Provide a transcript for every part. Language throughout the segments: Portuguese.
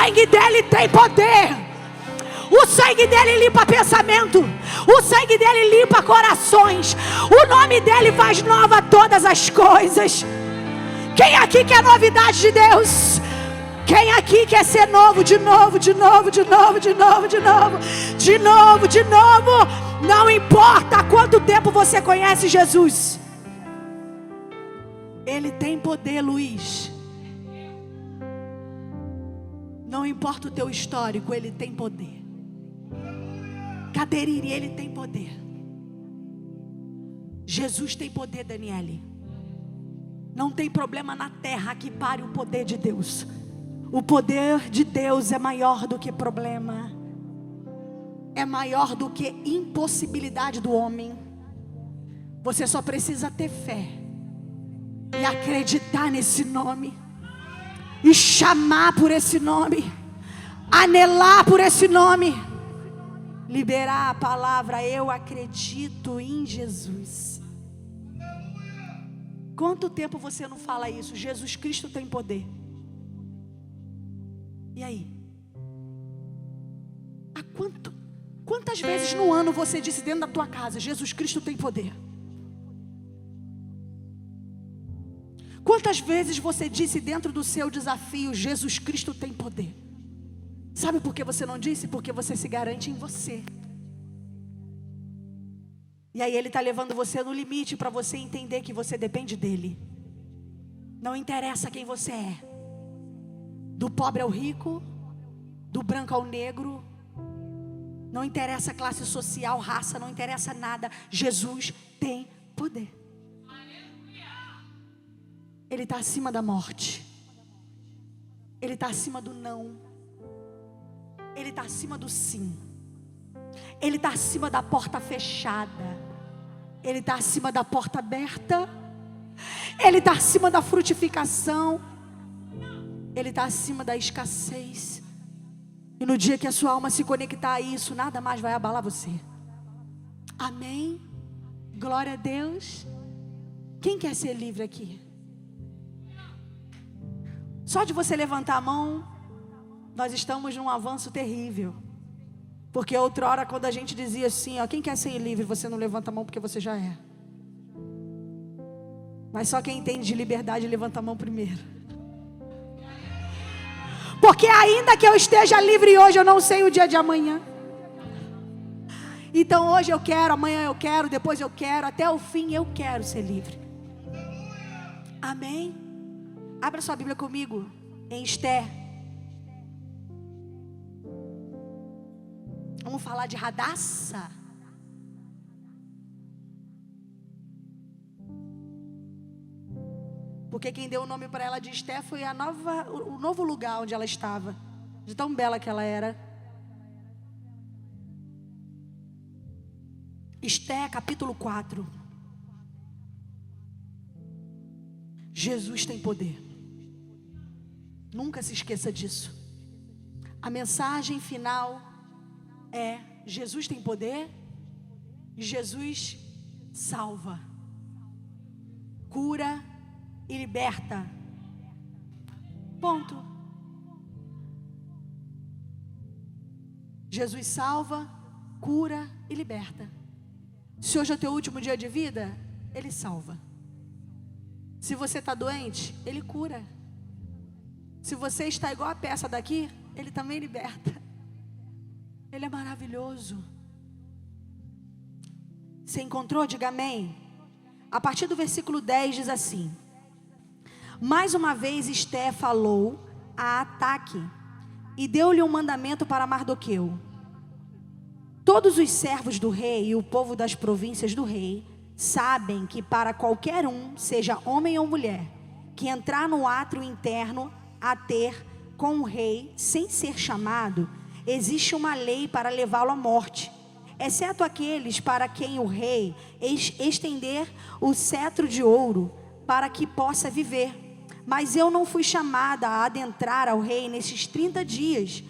sangue dele tem poder. O sangue dele limpa pensamento. O sangue dele limpa corações. O nome dele faz nova todas as coisas. Quem aqui quer novidade de Deus? Quem aqui quer ser novo de novo, de novo, de novo, de novo, de novo, de novo, de novo? Não importa há quanto tempo você conhece Jesus. Ele tem poder, Luiz. Não importa o teu histórico, ele tem poder. Caterine, ele tem poder. Jesus tem poder, Daniele. Não tem problema na terra que pare o poder de Deus. O poder de Deus é maior do que problema. É maior do que impossibilidade do homem. Você só precisa ter fé e acreditar nesse nome, e chamar por esse nome, anelar por esse nome, liberar a palavra: eu acredito em Jesus. Quanto tempo você não fala isso? Jesus Cristo tem poder. E aí? Quantas vezes no ano você disse dentro da tua casa: Jesus Cristo tem poder? Quantas vezes você disse dentro do seu desafio: Jesus Cristo tem poder? Sabe por que você não disse? Porque você se garante em você. E aí ele está levando você no limite para você entender que você depende dele. Não interessa quem você é. Do pobre ao rico, do branco ao negro. Não interessa classe social, raça, não interessa nada. Jesus tem poder. Ele está acima da morte. Ele está acima do não. Ele está acima do sim. Ele está acima da porta fechada. Ele está acima da porta aberta. Ele está acima da frutificação. Ele está acima da escassez. E no dia que a sua alma se conectar a isso, nada mais vai abalar você. Amém? Glória a Deus. Quem quer ser livre aqui? Só de você levantar a mão, nós estamos num avanço terrível. Porque outrora, quando a gente dizia assim, ó, quem quer ser livre, você não levanta a mão porque você já é. Mas só quem entende de liberdade levanta a mão primeiro. Porque ainda que eu esteja livre hoje, eu não sei o dia de amanhã. Então hoje eu quero, amanhã eu quero, depois eu quero, até o fim eu quero ser livre. Amém? Abra sua Bíblia comigo em Esther. Vamos falar de Radassa. Porque quem deu o nome para ela de Esther foi o novo lugar onde ela estava. De tão bela que ela era. Esther capítulo 4. Jesus tem poder. Nunca se esqueça disso. A mensagem final é: Jesus tem poder. Jesus salva, cura e liberta. Ponto. Jesus salva, cura e liberta. Se hoje é o teu último dia de vida, Ele salva. Se você está doente, Ele cura. Se você está igual a peça daqui, Ele também liberta. Ele é maravilhoso. Você encontrou? Diga amém. A partir do versículo 10 diz assim: mais uma vez Esther falou a Ataque e deu-lhe um mandamento para Mardoqueu. Todos os servos do rei e o povo das províncias do rei sabem que para qualquer um, seja homem ou mulher, que entrar no átrio interno a ter com o rei sem ser chamado, existe uma lei para levá-lo à morte, exceto aqueles para quem o rei estender o cetro de ouro para que possa viver. Mas eu não fui chamada a adentrar ao rei nesses 30 dias.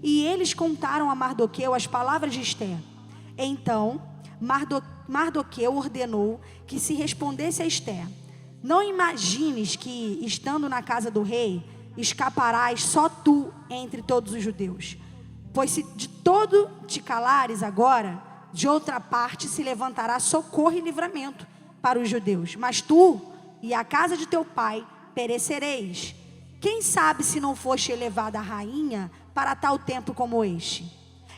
E eles contaram a Mardoqueu as palavras de Esther. Então Mardoqueu ordenou que se respondesse a Esther: não imagines que, estando na casa do rei, escaparás só tu entre todos os judeus. Pois se de todo te calares agora, de outra parte se levantará socorro e livramento para os judeus. Mas tu e a casa de teu pai perecereis. Quem sabe se não foste elevada a rainha para tal tempo como este?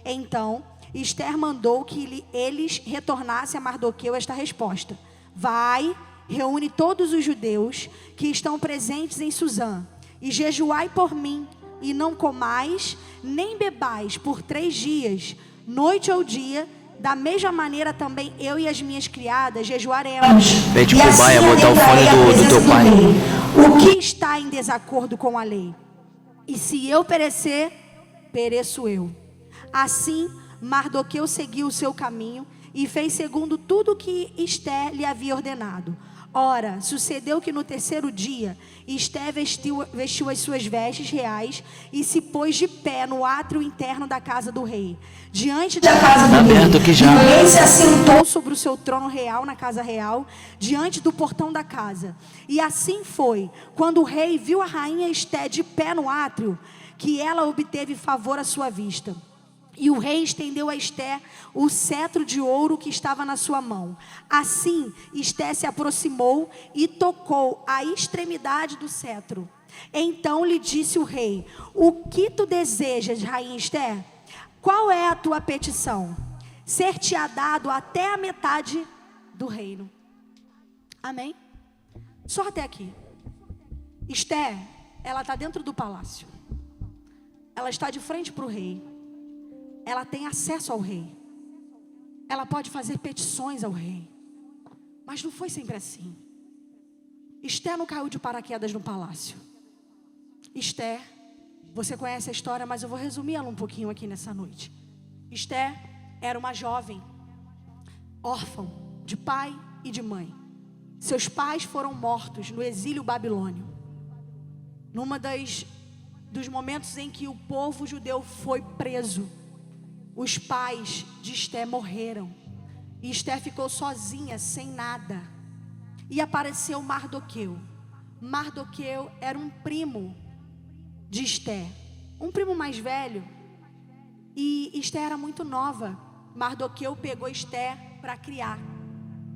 Então Esther mandou que eles retornassem a Mardoqueu esta resposta: vai, reúne todos os judeus que estão presentes em Susã, e jejuai por mim, e não comais, nem bebais por 3 dias, noite ou dia. Da mesma maneira também eu e as minhas criadas jejuaremos. Pede pro Baia botar o fone do teu pai. O que está em desacordo com a lei? E se eu perecer, pereço eu. Assim Mardoqueu seguiu o seu caminho e fez segundo tudo o que Esther lhe havia ordenado. Ora, sucedeu que no 3º dia, Esther vestiu as suas vestes reais e se pôs de pé no átrio interno da casa do rei, diante da casa do rei. O rei se assentou sobre o seu trono real na casa real, diante do portão da casa. E assim foi, quando o rei viu a rainha Esther de pé no átrio, que ela obteve favor à sua vista. E o rei estendeu a Esther o cetro de ouro que estava na sua mão. Assim, Esther se aproximou e tocou a extremidade do cetro. Então lhe disse o rei: o que tu desejas, rainha Esther? Qual é a tua petição? Ser-te-á dado até a metade do reino. Amém? Só até aqui. Esther, ela está dentro do palácio. Ela está de frente para o rei. Ela tem acesso ao rei. Ela pode fazer petições ao rei. Mas não foi sempre assim. Esther não caiu de paraquedas no palácio. Esther, você conhece a história, mas eu vou resumir ela um pouquinho aqui nessa noite. Esther era uma jovem, órfã, de pai e de mãe. Seus pais foram mortos no exílio babilônio. Dos momentos em que o povo judeu foi preso, os pais de Esther morreram. E Esther ficou sozinha, sem nada. E apareceu Mardoqueu. Mardoqueu era um primo de Esther, um primo mais velho. E Esther era muito nova. Mardoqueu pegou Esther para criar.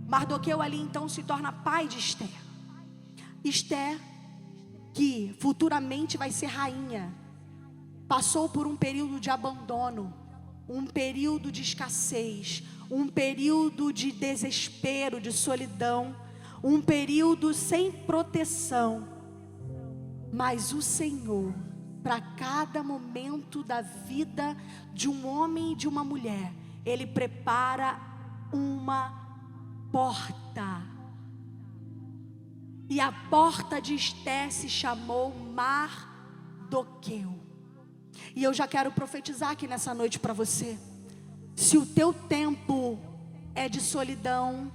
Mardoqueu ali então se torna pai de Esther. Esther, que futuramente vai ser rainha, passou por um período de abandono, um período de escassez, um período de desespero, de solidão, um período sem proteção. Mas o Senhor, para cada momento da vida de um homem e de uma mulher, Ele prepara uma porta. E a porta de Esther se chamou Mardoqueu. E eu já quero profetizar aqui nessa noite para você. Se o teu tempo é de solidão,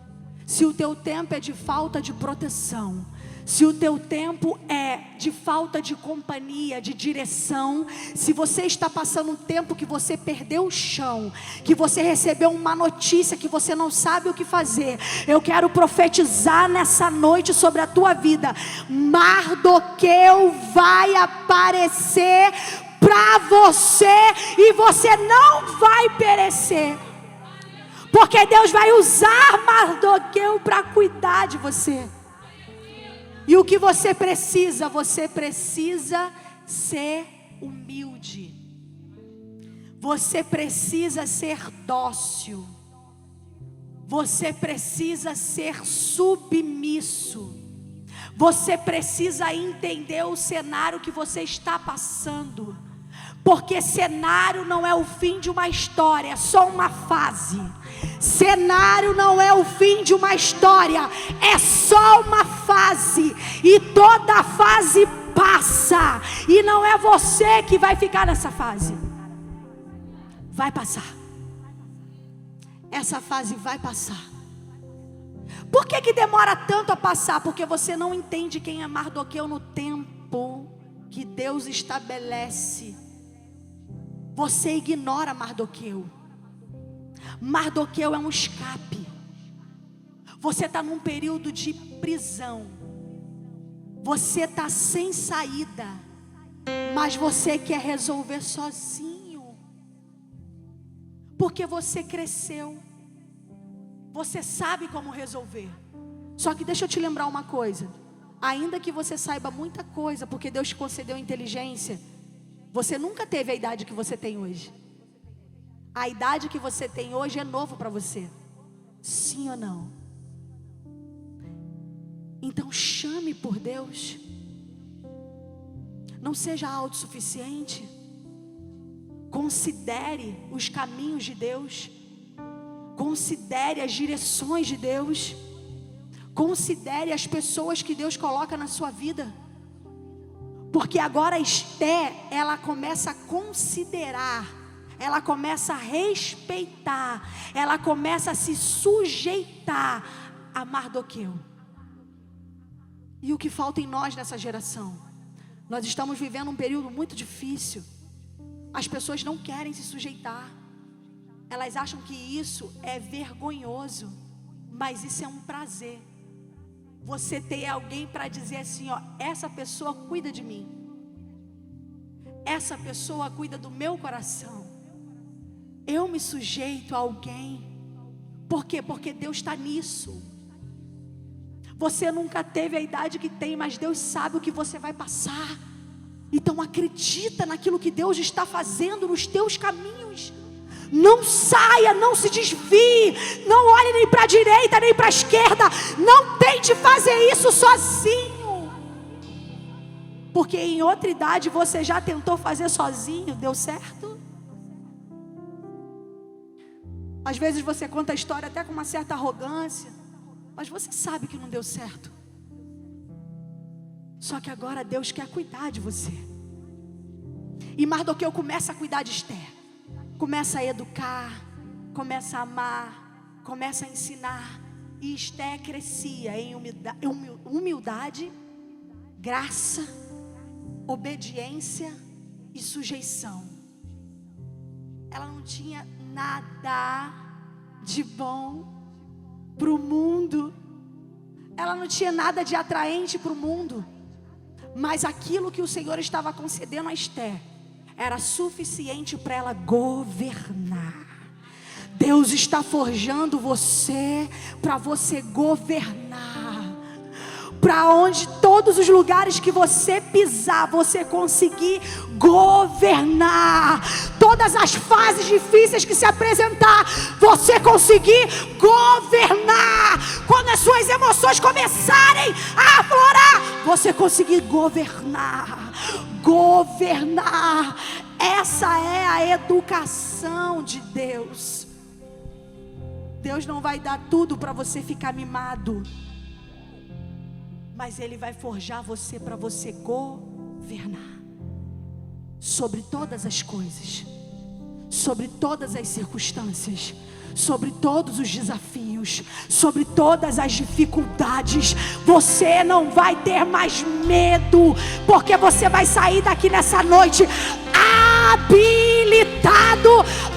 se o teu tempo é de falta de proteção, se o teu tempo é de falta de companhia, de direção, se você está passando um tempo que você perdeu o chão, que você recebeu uma notícia que você não sabe o que fazer, eu quero profetizar nessa noite sobre a tua vida. Mardoqueu vai aparecer para você e você não vai perecer, porque Deus vai usar Mardoqueu para cuidar de você. E o que você precisa ser humilde. Você precisa ser dócil. Você precisa ser submisso. Você precisa entender o cenário que você está passando. Porque cenário não é o fim de uma história, é só uma fase. Cenário não é o fim de uma história, é só uma fase. E toda fase passa. E não é você que vai ficar nessa fase. Vai passar. Essa fase vai passar. Por que demora tanto a passar? Porque você não entende quem é Mardoqueu no tempo que Deus estabelece. Você ignora Mardoqueu. Mardoqueu é um escape. Você está num período de prisão. Você está sem saída. mas você quer resolver sozinho, porque você cresceu, você sabe como resolver. Só que deixa eu te lembrar uma coisa: ainda que você saiba muita coisa, porque Deus te concedeu inteligência, você nunca teve a idade que você tem hoje. A idade que você tem hoje é novo para você. Sim ou não? Então chame por Deus. Não seja autossuficiente. Considere os caminhos de Deus. Considere as direções de Deus. Considere as pessoas que Deus coloca na sua vida. Porque agora Esté, ela começa a considerar, ela começa a respeitar, ela começa a se sujeitar a Mardoqueu. E o que falta em nós nessa geração? Nós estamos vivendo um período muito difícil. As pessoas não querem se sujeitar. Elas acham que isso é vergonhoso, mas isso é um prazer. Você ter alguém para dizer assim, ó, essa pessoa cuida de mim, essa pessoa cuida do meu coração, eu me sujeito a alguém. Por quê? Porque Deus está nisso. Você nunca teve a idade que tem, mas Deus sabe o que você vai passar. Então acredita naquilo que Deus está fazendo nos teus caminhos. Não saia, não se desvie, não olhe nem para a direita nem para a esquerda. Não tente fazer isso sozinho, porque em outra idade você já tentou fazer sozinho, deu certo? Às vezes você conta a história até com uma certa arrogância, mas você sabe que não deu certo. Só que agora Deus quer cuidar de você. E Mardoqueu começa a cuidar de Esté. Começa a educar, começa a amar, começa a ensinar. E Esté crescia em humildade, graça, obediência e sujeição. Ela não tinha nada de bom para o mundo. Ela não tinha nada de atraente para o mundo. Mas aquilo que o Senhor estava concedendo a Esté era suficiente para ela governar. Deus está forjando você para você governar. Para onde todos os lugares que você pisar, você conseguir governar. Todas as fases difíceis que se apresentar, você conseguir governar. Quando as suas emoções começarem a aflorar, você conseguir governar. Governar. Essa é a educação de Deus. Deus não vai dar tudo para você ficar mimado, mas Ele vai forjar você para você governar sobre todas as coisas, sobre todas as circunstâncias, sobre todos os desafios, sobre todas as dificuldades. Você não vai ter mais medo, porque você vai sair daqui nessa noite habilitado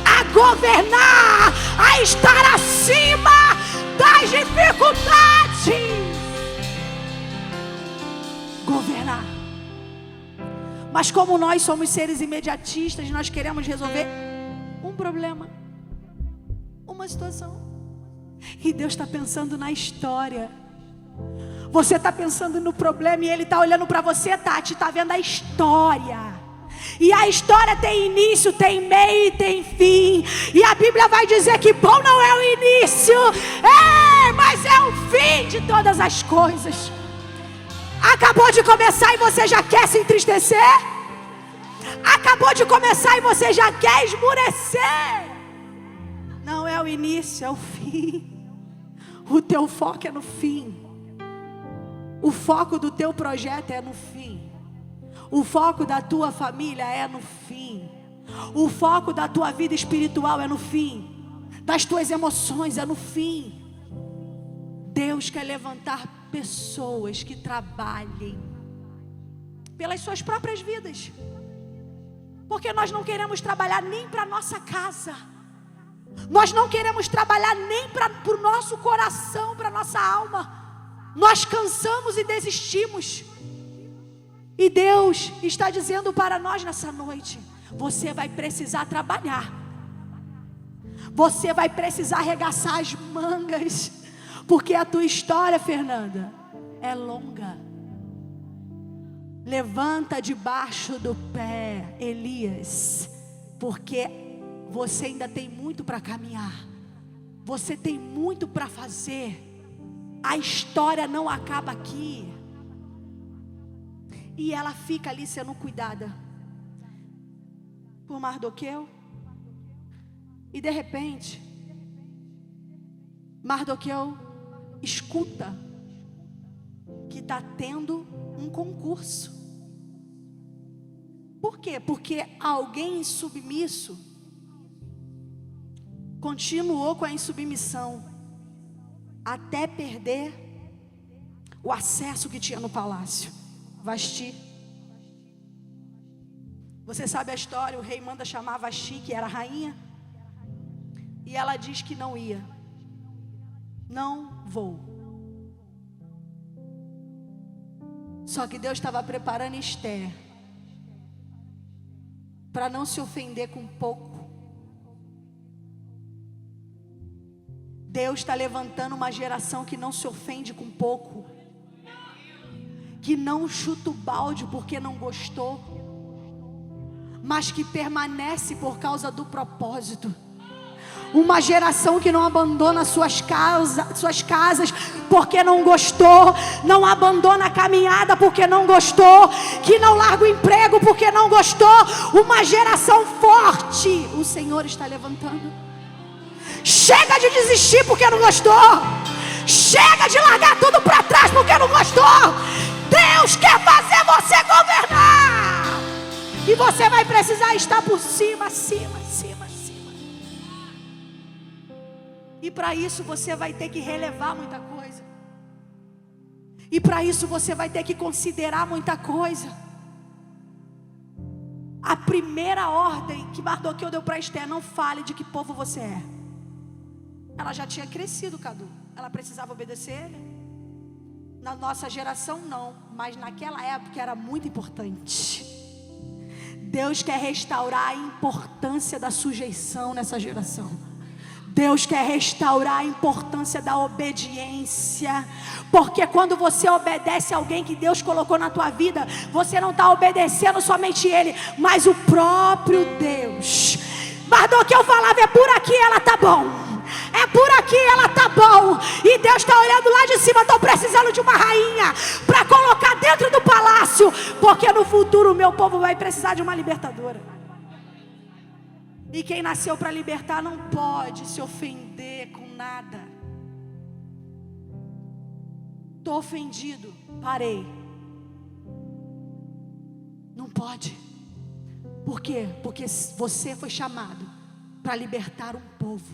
a governar, a estar acima das dificuldades. Governar. Mas como nós somos seres imediatistas, nós queremos resolver um problema, uma situação. E Deus está pensando na história. Você está pensando no problema e Ele está olhando para você, Tati, está vendo a história. E a história tem início, tem meio e tem fim. E a Bíblia vai dizer que bom não é o início, mas é o fim de todas as coisas. Acabou de começar e você já quer se entristecer? Acabou de começar e você já quer esmurecer? Não é o início, é o fim. O teu foco é no fim. O foco do teu projeto é no fim. O foco da tua família é no fim. O foco da tua vida espiritual é no fim. Das tuas emoções é no fim. Deus quer levantar pessoas que trabalhem pelas suas próprias vidas. Porque nós não queremos trabalhar nem para nossa casa. Nós não queremos trabalhar nem para o nosso coração, para nossa alma. Nós cansamos e desistimos. E Deus está dizendo para nós nessa noite: você vai precisar trabalhar, você vai precisar arregaçar as mangas, porque a tua história, Fernanda, é longa. Levanta debaixo do pé, Elias, porque você ainda tem muito para caminhar, você tem muito para fazer. A história não acaba aqui. E ela fica ali sendo cuidada por Mardoqueu. E de repente, Mardoqueu escuta que está tendo um concurso. Por quê? Porque alguém insubmisso continuou com a insubmissão até perder o acesso que tinha no palácio. Vasti. Você sabe a história, o rei manda chamar Vasti, que era a rainha, e ela diz que não ia. Não vou. Só que Deus estava preparando Esther para não se ofender com pouco. Deus está levantando uma geração que não se ofende com pouco, que não chuta o balde porque não gostou, mas que permanece por causa do propósito. Uma geração que não abandona suas casas porque não gostou, não abandona a caminhada porque não gostou, que não larga o emprego porque não gostou. Uma geração forte o Senhor está levantando. Chega de desistir porque não gostou, chega de largar tudo para trás porque não gostou. Deus quer fazer você governar, e você vai precisar estar por cima, acima. E para isso você vai ter que relevar muita coisa. E para isso você vai ter que considerar muita coisa. A primeira ordem que Mardoqueu deu para Esther: não fale de que povo você é. Ela já tinha crescido, Cadu. Ela precisava obedecer ele. Na nossa geração não, mas naquela época era muito importante. Deus quer restaurar a importância da sujeição nessa geração. Deus quer restaurar a importância da obediência, porque quando você obedece a alguém que Deus colocou na tua vida, você não está obedecendo somente Ele, mas o próprio Deus. Mardoqueu falava: é por aqui, ela tá bom, é por aqui, ela tá bom. E Deus está olhando lá de cima: estou precisando de uma rainha para colocar dentro do palácio, porque no futuro o meu povo vai precisar de uma libertadora. E quem nasceu para libertar não pode se ofender com nada. Estou ofendido, parei. Não pode. Por quê? Porque você foi chamado para libertar um povo.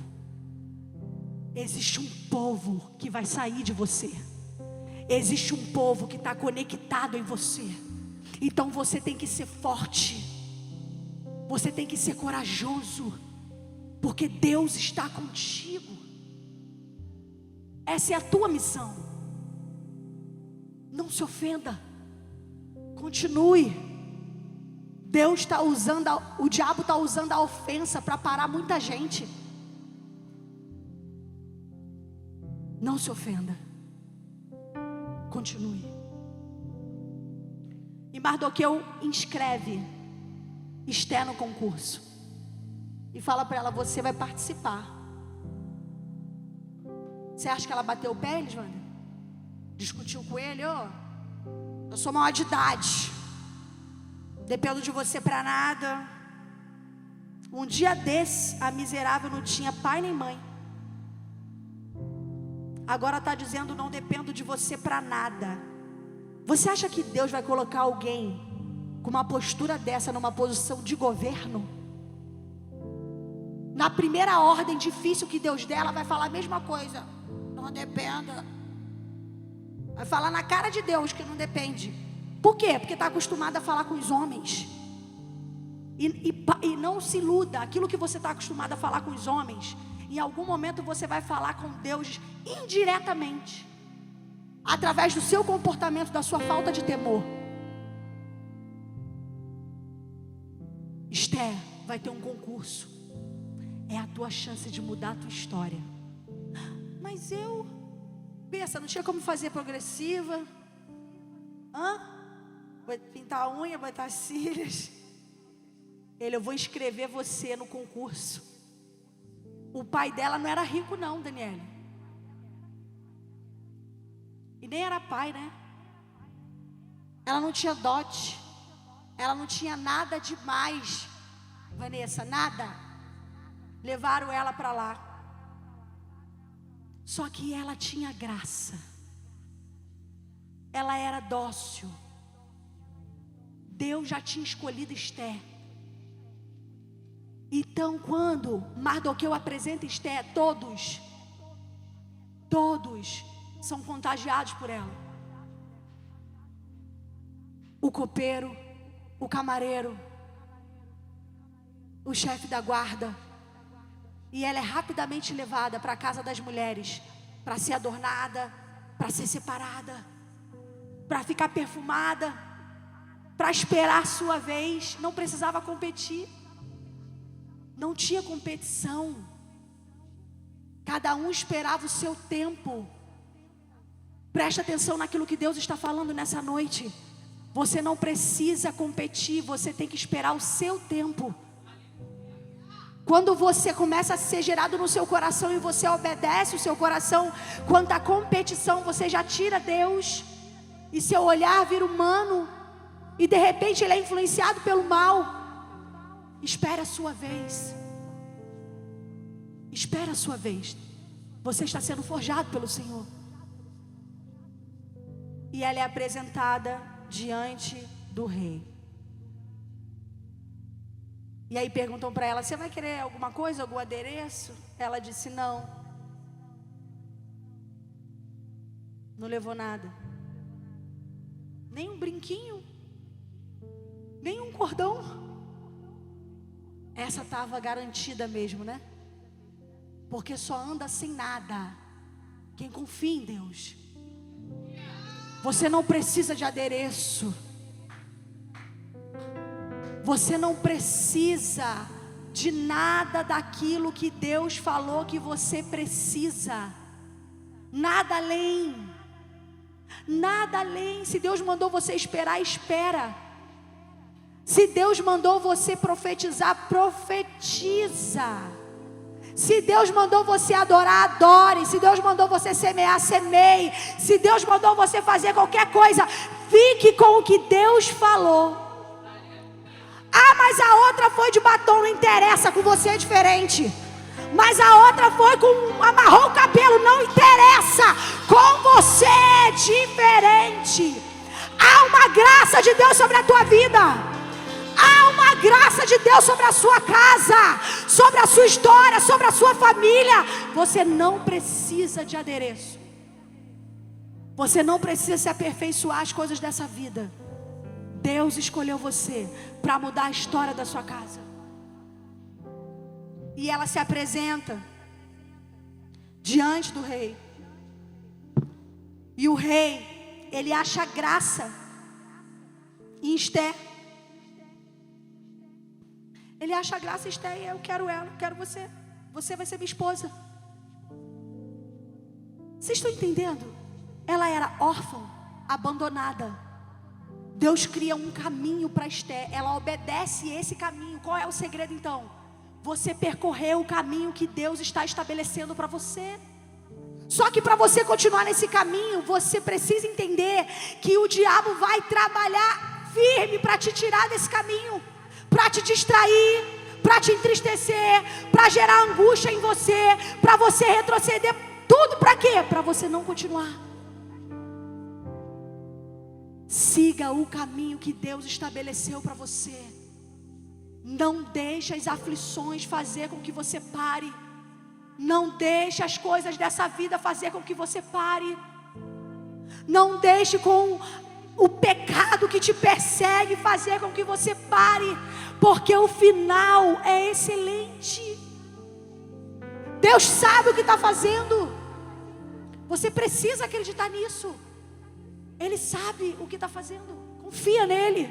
Existe um povo que vai sair de você. Existe um povo que está conectado em você. Então você tem que ser forte. Você tem que ser corajoso, porque Deus está contigo. Essa é a tua missão. Não se ofenda, continue. Deus está usando, o diabo está usando a ofensa para parar muita gente. Não se ofenda, continue. E Mardoqueu inscreve Esther no concurso e fala para ela: você vai participar. Você acha que ela bateu o pé, Elisvânia? Discutiu com ele: eu sou maior de idade, dependo de você para nada. Um dia desse, a miserável não tinha pai nem mãe, agora está dizendo: não dependo de você para nada. Você acha que Deus vai colocar alguém com uma postura dessa numa posição de governo? Na primeira ordem difícil que Deus der, ela vai falar a mesma coisa: não dependa. Vai falar na cara de Deus que não depende. Por quê? Porque está acostumada a falar com os homens. E não se iluda, aquilo que você está acostumado a falar com os homens, em algum momento você vai falar com Deus indiretamente, através do seu comportamento, da sua falta de temor. Esther, vai ter um concurso. É a tua chance de mudar a tua história. Mas pensa, não tinha como fazer progressiva. Vou pintar a unha, botar as cílias. Eu vou inscrever você no concurso. O pai dela não era rico não, Daniele. E nem era pai, né? Ela não tinha dote. Ela não tinha nada demais, Vanessa, nada. Levaram ela para lá. Só que ela tinha graça. Ela era dócil. Deus já tinha escolhido Esther. Então quando Mardoqueu apresenta Esther, todos são contagiados por ela. O copeiro, o camareiro, o chefe da guarda. E ela é rapidamente levada para a casa das mulheres, para ser adornada, para ser separada, para ficar perfumada, para esperar a sua vez. Não precisava competir. Não tinha competição. Cada um esperava o seu tempo. Presta atenção naquilo que Deus está falando nessa noite. Você não precisa competir, você tem que esperar o seu tempo. Quando você começa a ser gerado no seu coração e você obedece o seu coração, quando a competição você já tira Deus, e seu olhar vira humano, e de repente ele é influenciado pelo mal. Espera a sua vez. Espera a sua vez. Você está sendo forjado pelo Senhor. E ela é apresentada diante do rei. E aí perguntam para ela: você vai querer alguma coisa, algum adereço? Ela disse: não. Não levou nada. Nem um brinquinho, nem um cordão. Essa estava garantida mesmo, né? Porque só anda sem nada quem confia em Deus. Você não precisa de adereço. Você não precisa de nada daquilo que Deus falou que você precisa. Nada além. Nada além. Se Deus mandou você esperar, espera. Se Deus mandou você profetizar, profetiza. Se Deus mandou você adorar, adore. Se Deus mandou você semear, semeie. Se Deus mandou você fazer qualquer coisa, fique com o que Deus falou. Ah, mas a outra foi de batom, não interessa, com você é diferente. Mas a outra foi amarrou o cabelo, não interessa, com você é diferente. Há uma graça de Deus sobre a tua vida. Há uma graça de Deus sobre a sua casa, sobre a sua história, sobre a sua família. Você não precisa de adereço. Você não precisa se aperfeiçoar as coisas dessa vida. Deus escolheu você para mudar a história da sua casa. E ela se apresenta diante do rei. E o rei, ele acha graça em Esther. Ele acha graça em Esther e eu quero ela, eu quero você. Você vai ser minha esposa. Vocês estão entendendo? Ela era órfã, abandonada. Deus cria um caminho para Esther. Ela obedece esse caminho. Qual é o segredo então? Você percorreu o caminho que Deus está estabelecendo para você. Só que para você continuar nesse caminho, você precisa entender que o diabo vai trabalhar firme para te tirar desse caminho, para te distrair, para te entristecer, para gerar angústia em você, para você retroceder. Tudo para quê? Para você não continuar. Siga o caminho que Deus estabeleceu para você. Não deixe as aflições fazer com que você pare. Não deixe as coisas dessa vida fazer com que você pare. Não deixe com o pecado que te persegue fazer com que você pare. Porque o final é excelente. Deus sabe o que está fazendo. Você precisa acreditar nisso. Ele sabe o que está fazendo. Confia nele.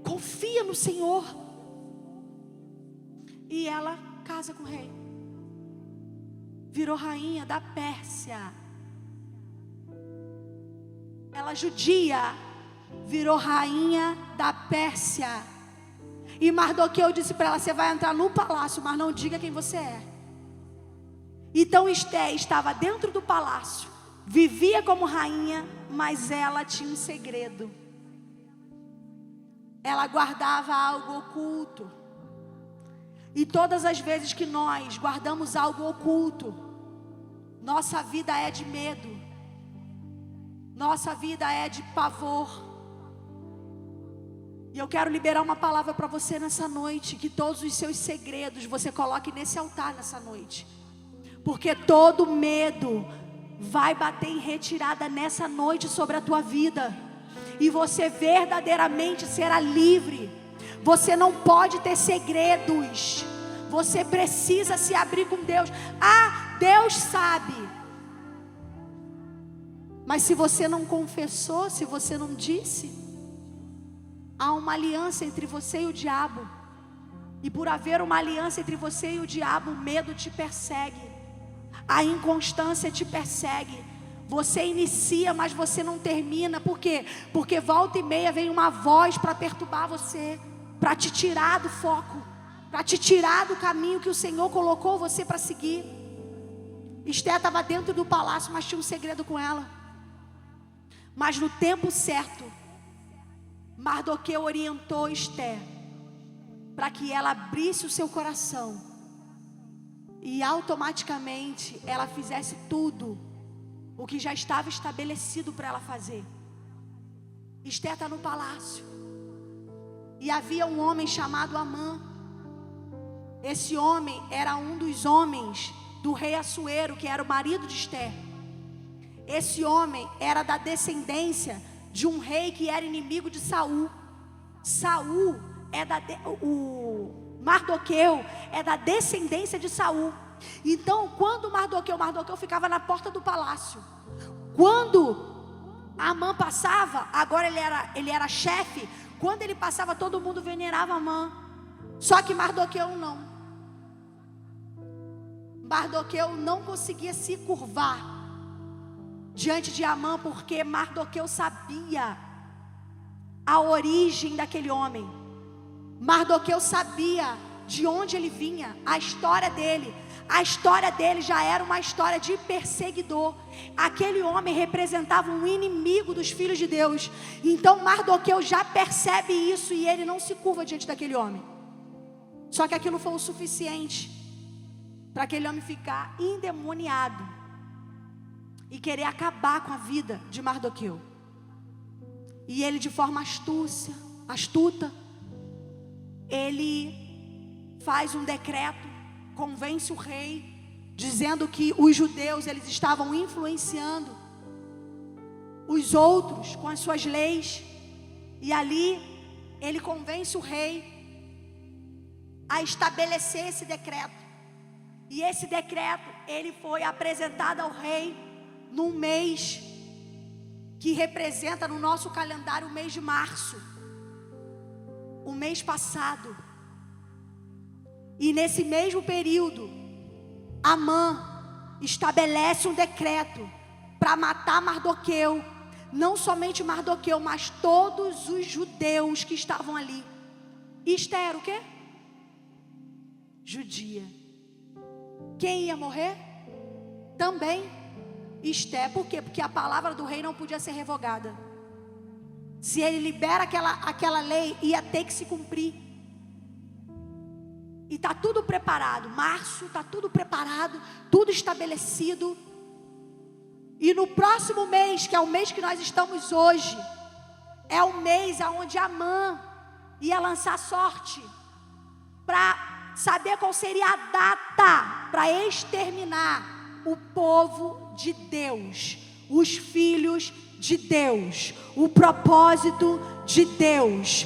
Confia no Senhor. E ela casa com o rei. Virou rainha da Pérsia. Ela judia, virou rainha da Pérsia. E Mardoqueu disse para ela: você vai entrar no palácio, mas não diga quem você é. Então Esté estava dentro do palácio, vivia como rainha, mas ela tinha um segredo. Ela guardava algo oculto. E todas as vezes que nós guardamos algo oculto, nossa vida é de medo, nossa vida é de pavor. E eu quero liberar uma palavra para você nessa noite, que todos os seus segredos você coloque nesse altar nessa noite. Porque todo medo vai bater em retirada nessa noite sobre a tua vida. E você verdadeiramente será livre. Você não pode ter segredos. Você precisa se abrir com Deus. Ah, Deus sabe. Mas se você não confessou, se você não disse, há uma aliança entre você e o diabo. E por haver uma aliança entre você e o diabo, o medo te persegue. A inconstância te persegue. Você inicia, mas você não termina. Por quê? Porque volta e meia vem uma voz para perturbar você, para te tirar do foco, para te tirar do caminho que o Senhor colocou você para seguir. Esté estava dentro do palácio, mas tinha um segredo com ela. Mas no tempo certo, Mardoqueu orientou Esté para que ela abrisse o seu coração. E automaticamente ela fizesse tudo o que já estava estabelecido para ela fazer. Esté está no palácio. E havia um homem chamado Amã. Esse homem era um dos homens do rei Assuero, que era o marido de Esté. Esse homem era da descendência de um rei que era inimigo de Saul. Saul é Mardoqueu é da descendência de Saul. Então, quando Mardoqueu ficava na porta do palácio. Quando Amã passava, agora ele era chefe. Quando ele passava, todo mundo venerava Amã. Só que Mardoqueu não. Mardoqueu não conseguia se curvar diante de Amã, porque Mardoqueu sabia a origem daquele homem. Mardoqueu sabia de onde ele vinha, a história dele. A história dele já era uma história de perseguidor. Aquele homem representava um inimigo dos filhos de Deus. Então Mardoqueu já percebe isso e ele não se curva diante daquele homem. Só que aquilo foi o suficiente para aquele homem ficar endemoniado e querer acabar com a vida de Mardoqueu. E ele, de forma astuta, ele faz um decreto, convence o rei, dizendo que os judeus eles estavam influenciando os outros com as suas leis. E ali ele convence o rei a estabelecer esse decreto. E esse decreto ele foi apresentado ao rei num mês que representa no nosso calendário o mês de março, o mês passado. E nesse mesmo período, Amã estabelece um decreto para matar Mardoqueu. Não somente Mardoqueu, mas todos os judeus que estavam ali. Esté era o quê? Judia. Quem ia morrer? Também Esté. Por quê? Porque a palavra do rei não podia ser revogada. Se ele libera aquela lei, ia ter que se cumprir. E está tudo preparado. Março, está tudo preparado, tudo estabelecido. E no próximo mês, que é o mês que nós estamos hoje, é o mês onde Amã ia lançar sorte para saber qual seria a data para exterminar o povo de Deus, os filhos de Deus, o propósito de Deus,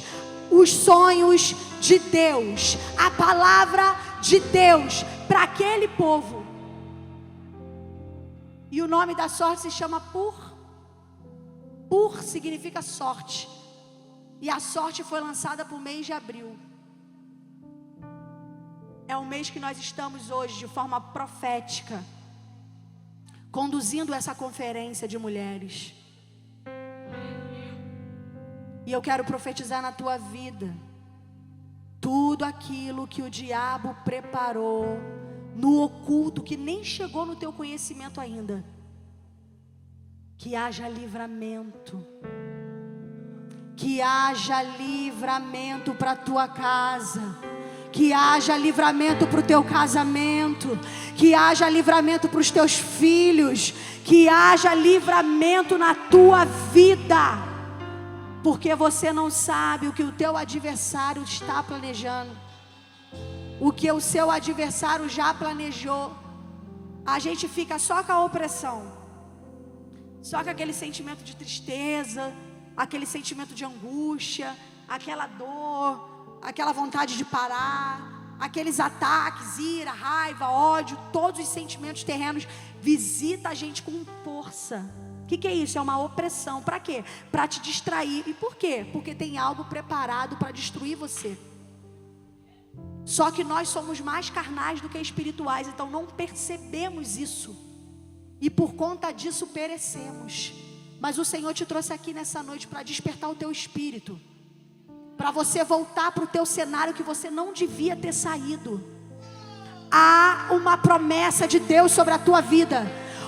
os sonhos de Deus, a palavra de Deus para aquele povo. E o nome da sorte se chama Pur. Pur significa sorte. E a sorte foi lançada para o mês de abril. É o mês que nós estamos hoje de forma profética, conduzindo essa conferência de mulheres. E eu quero profetizar na tua vida, tudo aquilo que o diabo preparou no oculto, que nem chegou no teu conhecimento ainda, que haja livramento. Que haja livramento para a tua casa. Que haja livramento para o teu casamento. Que haja livramento para os teus filhos. Que haja livramento na tua vida. Porque você não sabe o que o teu adversário está planejando. O que o seu adversário já planejou. A gente fica só com a opressão. Só com aquele sentimento de tristeza, aquele sentimento de angústia, aquela dor, aquela vontade de parar, aqueles ataques, ira, raiva, ódio, todos os sentimentos terrenos visita a gente com força. O que é isso? É uma opressão. Para quê? Para te distrair. E por quê? Porque tem algo preparado para destruir você. Só que nós somos mais carnais do que espirituais, então não percebemos isso. E por conta disso perecemos. Mas o Senhor te trouxe aqui nessa noite para despertar o teu espírito, para você voltar para o teu cenário que você não devia ter saído. Há uma promessa de Deus sobre a tua vida.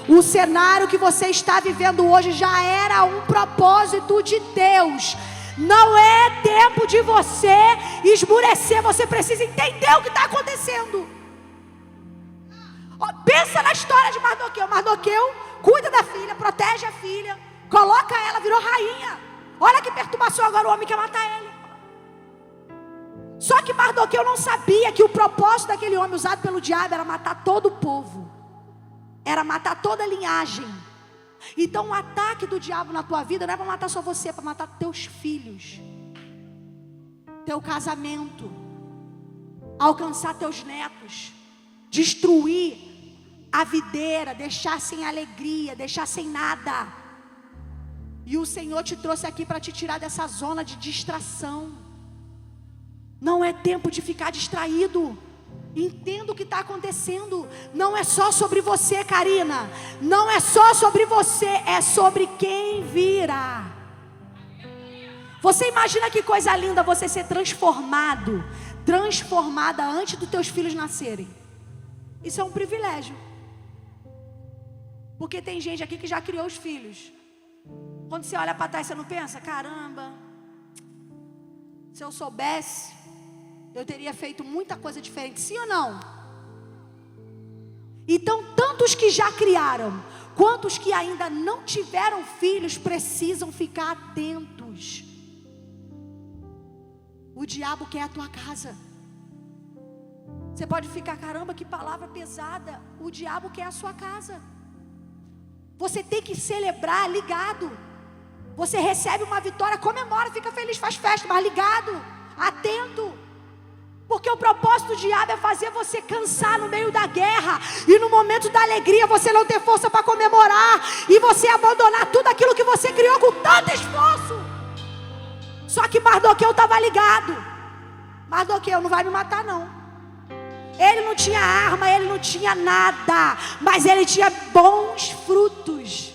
O cenário que você está vivendo hoje já era um propósito de Deus. Não é tempo de você esmurecer. Você precisa entender o que está acontecendo. Pensa na história de Mardoqueu. Mardoqueu cuida da filha, protege a filha, coloca ela, virou rainha. Olha que perturbação, agora o homem quer matar ele. Só que Mardoqueu não sabia que o propósito daquele homem usado pelo diabo era matar todo o povo, era matar toda a linhagem. Então o ataque do diabo na tua vida não é para matar só você, é para matar teus filhos, teu casamento, alcançar teus netos, destruir a videira, deixar sem alegria, deixar sem nada. E o Senhor te trouxe aqui para te tirar dessa zona de distração. Não é tempo de ficar distraído. Entenda o que está acontecendo. Não é só sobre você, Karina. Não é só sobre você, é sobre quem virá. Você imagina que coisa linda você ser transformada antes dos teus filhos nascerem. Isso é um privilégio. Porque tem gente aqui que já criou os filhos. Quando você olha para trás, você não pensa: caramba, se eu soubesse, eu teria feito muita coisa diferente. Sim ou não? Então, tanto os que já criaram, quanto os que ainda não tiveram filhos, precisam ficar atentos. O diabo quer a tua casa. Você pode ficar: caramba, que palavra pesada. O diabo quer a sua casa. Você tem que celebrar ligado. Você recebe uma vitória, comemora, fica feliz, faz festa, mas ligado, atento. Porque o propósito do diabo é fazer você cansar no meio da guerra, e no momento da alegria você não ter força para comemorar, e você abandonar tudo aquilo que você criou com tanto esforço. Só que Mardoqueu estava ligado. Mardoqueu não vai me matar não. Ele não tinha arma, ele não tinha nada, mas ele tinha bons frutos.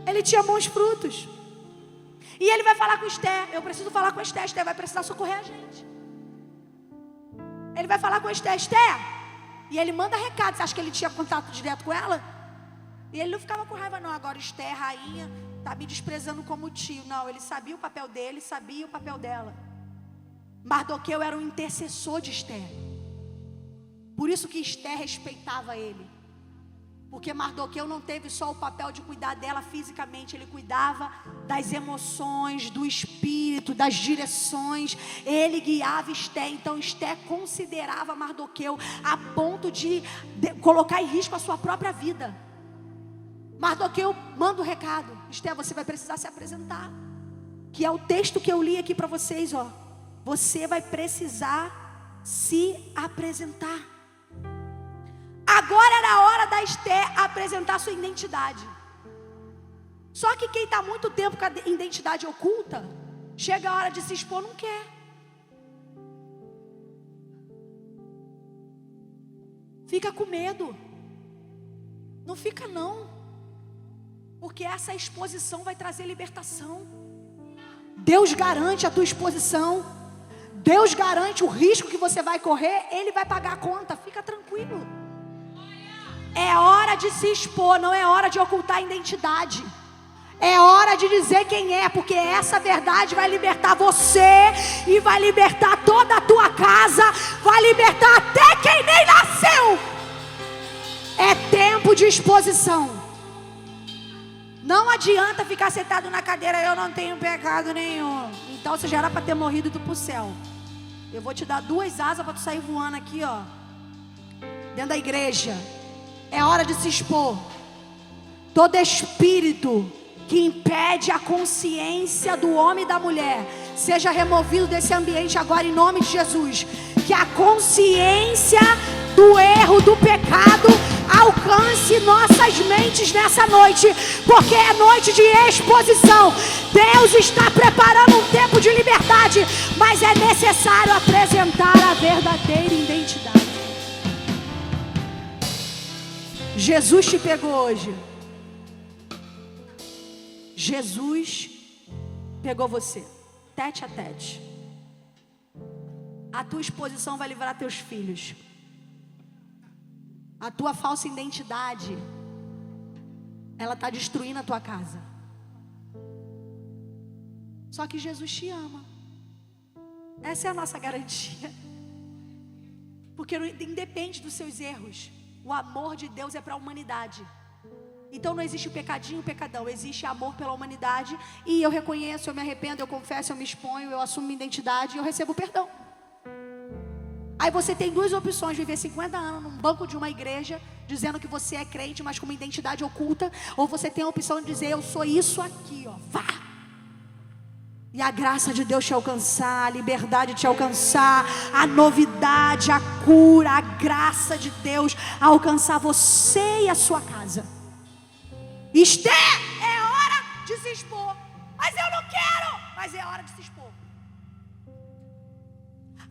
Ele tinha bons frutos. E ele vai falar com Esther. Eu preciso falar com Esther. Esther vai precisar socorrer a gente. Ele vai falar com Esther. Esther. E ele manda recado. Você acha que ele tinha contato direto com ela? E ele não ficava com raiva não. Agora Esther, rainha, está me desprezando como tio. Não, ele sabia o papel dele, sabia o papel dela. Mardoqueu era um intercessor de Esther. Por isso que Esther respeitava ele. Porque Mardoqueu não teve só o papel de cuidar dela fisicamente. Ele cuidava das emoções, do espírito, das direções. Ele guiava Esther. Então Esther considerava Mardoqueu a ponto de colocar em risco a sua própria vida. Mardoqueu manda o recado: Esther, você vai precisar se apresentar. Que é o texto que eu li aqui para vocês, ó. Você vai precisar se apresentar. Agora era a hora da Esther apresentar sua identidade. Só que quem está muito tempo com a identidade oculta, chega a hora de se expor, não quer. Fica com medo. Não fica não. Porque essa exposição vai trazer libertação. Deus garante a tua exposição. Deus garante o risco que você vai correr. Ele vai pagar a conta. Fica tranquilo. É hora de se expor, não é hora de ocultar a identidade. É hora de dizer quem é, porque essa verdade vai libertar você e vai libertar toda a tua casa, vai libertar até quem nem nasceu. É tempo de exposição. Não adianta ficar sentado na cadeira, eu não tenho pecado nenhum. Então você já era para ter morrido e tu pro céu. Eu vou te dar 2 asas para tu sair voando aqui, ó, dentro da igreja. É hora de se expor. Todo espírito que impede a consciência do homem e da mulher seja removido desse ambiente agora em nome de Jesus. Que a consciência do erro, do pecado alcance nossas mentes nessa noite, porque é noite de exposição. Deus está preparando um tempo de liberdade, mas é necessário apresentar a verdadeira identidade. Jesus te pegou hoje. Jesus pegou você, tete a tete. A tua exposição vai livrar teus filhos. A tua falsa identidade, ela está destruindo a tua casa. Só que Jesus te ama. Essa é a nossa garantia. Porque independe dos seus erros, o amor de Deus é para a humanidade. Então não existe o pecadinho, o pecadão. Existe amor pela humanidade. E eu reconheço, eu me arrependo, eu confesso, eu me exponho, eu assumo minha identidade e eu recebo perdão. Aí você tem 2 opções: viver 50 anos num banco de uma igreja dizendo que você é crente, mas com uma identidade oculta. Ou você tem a opção de dizer: eu sou isso aqui, ó, vá. E a graça de Deus te alcançar, a liberdade te alcançar, a novidade, a cura, a graça de Deus alcançar você e a sua casa. Esther, é hora de se expor. Mas eu não quero. Mas é hora de se expor.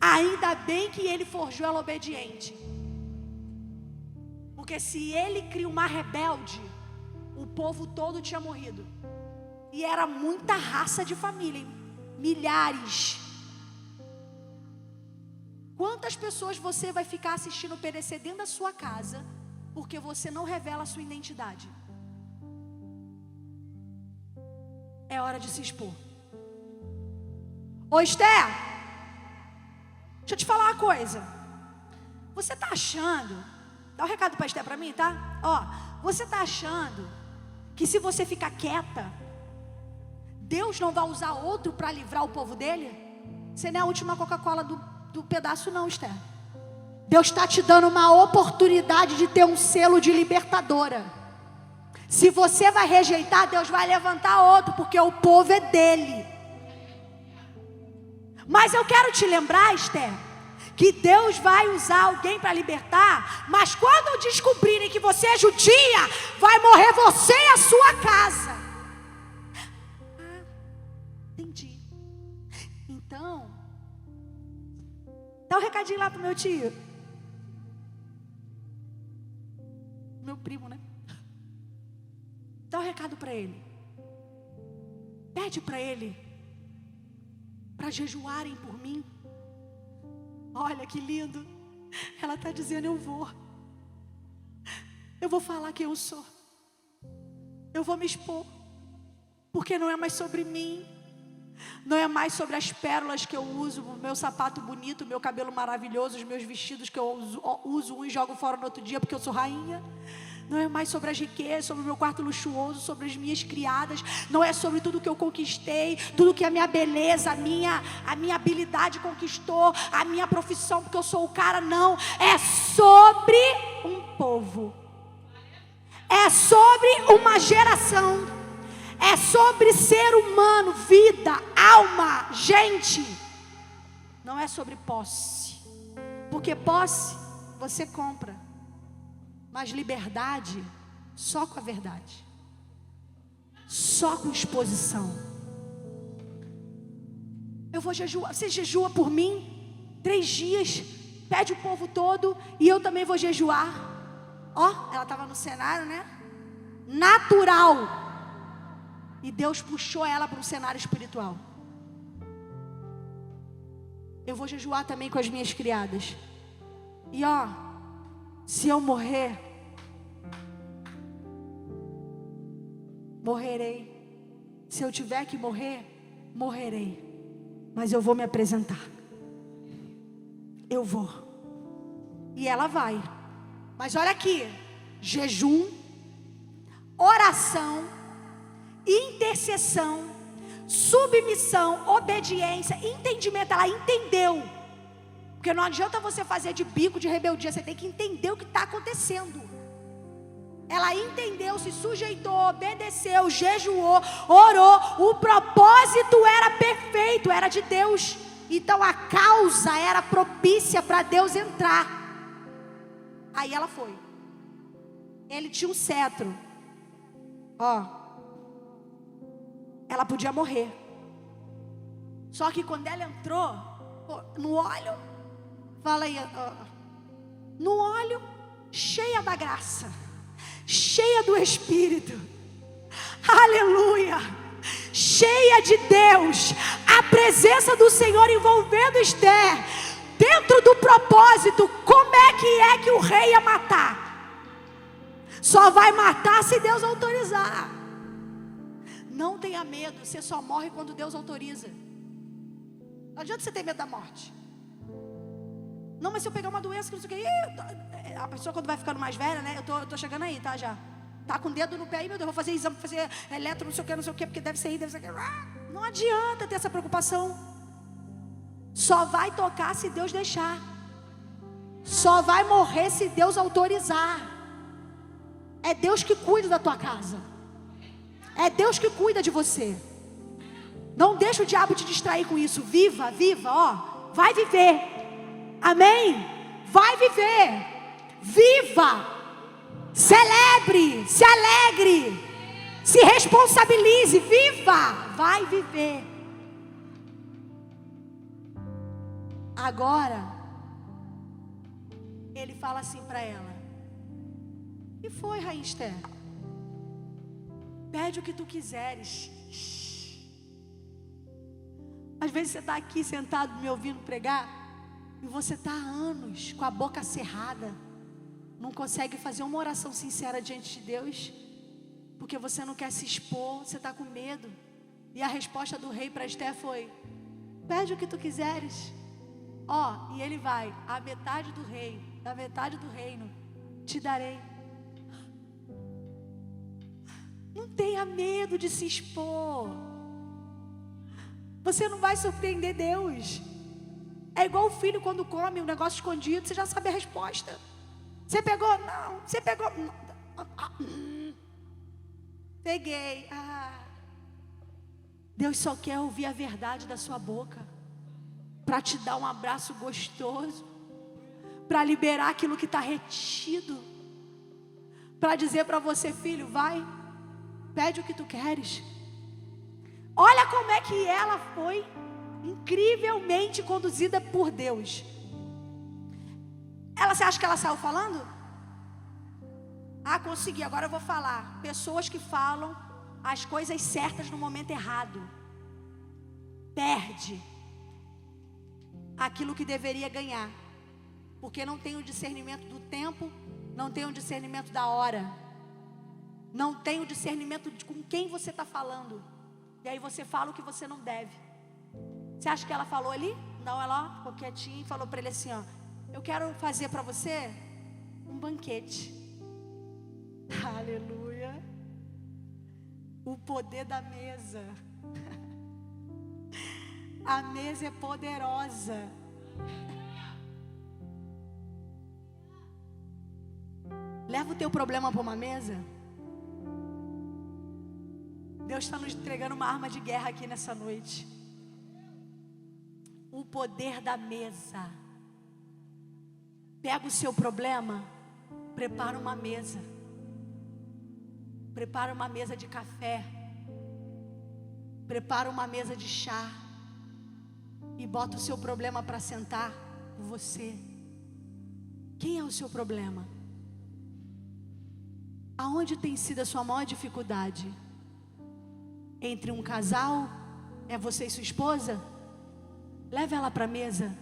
Ainda bem que ele forjou ela obediente. Porque se ele cria uma rebelde, o povo todo tinha morrido. E era muita raça de família, hein? Milhares. Quantas pessoas você vai ficar assistindo perecer dentro da sua casa porque você não revela a sua identidade? É hora de se expor. Ô Esther, deixa eu te falar uma coisa. Você está achando, dá um recado para Esther para mim, tá? Ó, você está achando que se você ficar quieta, Deus não vai usar outro para livrar o povo dele? Você não é a última Coca-Cola do pedaço não, Esther. Deus está te dando uma oportunidade de ter um selo de libertadora. Se você vai rejeitar, Deus vai levantar outro, porque o povo é dele. Mas eu quero te lembrar, Esther, que Deus vai usar alguém para libertar. Mas quando descobrirem que você é judia, vai morrer você e a sua casa. Entendi. Então, dá um recadinho lá pro meu tio. Meu primo, né? Dá um recado para ele. Pede para ele para jejuarem por mim. Olha que lindo. Ela está dizendo: eu vou falar quem eu sou. Eu vou me expor. Porque não é mais sobre mim. Não é mais sobre as pérolas que eu uso, o meu sapato bonito, o meu cabelo maravilhoso, os meus vestidos que eu uso um e jogo fora no outro dia porque eu sou rainha. Não é mais sobre as riquezas, sobre o meu quarto luxuoso, sobre as minhas criadas. Não é sobre tudo que eu conquistei, tudo que a minha beleza, a minha habilidade conquistou, a minha profissão, porque eu sou o cara. Não, é sobre um povo. É sobre uma geração. É sobre ser humano, vida, alma, gente. Não é sobre posse. Porque posse você compra. Mas liberdade, só com a verdade. Só com exposição. Eu vou jejuar. Você jejua por mim 3 dias. pede o povo todo e eu também vou jejuar. Ó, ela estava no cenário, né? Natural. E Deus puxou ela para um cenário espiritual. Eu vou jejuar também com as minhas criadas. E ó, se eu morrer, morrerei. Se eu tiver que morrer, morrerei. Mas eu vou me apresentar. Eu vou. E ela vai. Mas olha aqui, jejum, oração, intercessão, submissão, obediência, entendimento. Ela entendeu. Porque não adianta você fazer de bico, de rebeldia. Você tem que entender o que está acontecendo. Ela entendeu, se sujeitou, obedeceu, jejuou, orou. O propósito era perfeito, era de Deus. Então a causa era propícia para Deus entrar. Aí ela foi. Ele tinha um cetro. Ó, ela podia morrer. Só que quando ela entrou no óleo, fala aí, no óleo, cheia da graça, cheia do Espírito, aleluia, cheia de Deus, a presença do Senhor envolvendo Esther, dentro do propósito. Como é que o rei ia matar? Só vai matar se Deus autorizar. Não tenha medo, você só morre quando Deus autoriza. Não adianta você ter medo da morte. Não, mas se eu pegar uma doença que não sei o que, a pessoa quando vai ficando mais velha, né? Eu tô chegando aí, tá? Já tá com o dedo no pé, e meu Deus, vou fazer exame, fazer eletro, não sei o que, porque deve ser aí, deve ser aqui. Não adianta ter essa preocupação. Só vai tocar se Deus deixar. Só vai morrer se Deus autorizar. É Deus que cuida da tua casa. É Deus que cuida de você. Não deixa o diabo te distrair com isso. Viva, viva, ó. Vai viver. Amém? Vai viver. Viva. Celebre, se alegre, se responsabilize, viva, vai viver. Agora, ele fala assim para ela: e foi, rainha Esther? Pede o que tu quiseres. Às vezes você está aqui sentado me ouvindo pregar, e você está há anos com a boca cerrada, não consegue fazer uma oração sincera diante de Deus, porque você não quer se expor, você está com medo. E a resposta do rei para Esther foi: pede o que tu quiseres. Ó, e ele vai: a metade do rei, da metade do reino te darei. Não tenha medo de se expor. Você não vai surpreender Deus. É igual o filho quando come um negócio escondido, você já sabe a resposta. Você pegou? Não. Você pegou? Peguei. Deus só quer ouvir a verdade da sua boca, para te dar um abraço gostoso, para liberar aquilo que está retido, para dizer para você: filho, vai, pede o que tu queres. Olha como é que ela foi incrivelmente conduzida por Deus. Você acha que ela saiu falando? Consegui, agora eu vou falar. Pessoas que falam as coisas certas no momento errado, perde aquilo que deveria ganhar, porque não tem o discernimento do tempo, não tem o discernimento da hora, não tem o discernimento de com quem você está falando. E aí você fala o que você não deve. Você acha que ela falou ali? Não, ela ficou quietinha e falou para ele assim: ó, eu quero fazer para você um banquete. Aleluia. O poder da mesa. A mesa é poderosa. Leva o teu problema para uma mesa. Deus está nos entregando uma arma de guerra aqui nessa noite. O poder da mesa. Pega o seu problema, prepara uma mesa. Prepara uma mesa de café. Prepara uma mesa de chá. E bota o seu problema para sentar com você. Quem é o seu problema? Aonde tem sido a sua maior dificuldade? Entre um casal? É você e sua esposa? Leve ela para a mesa.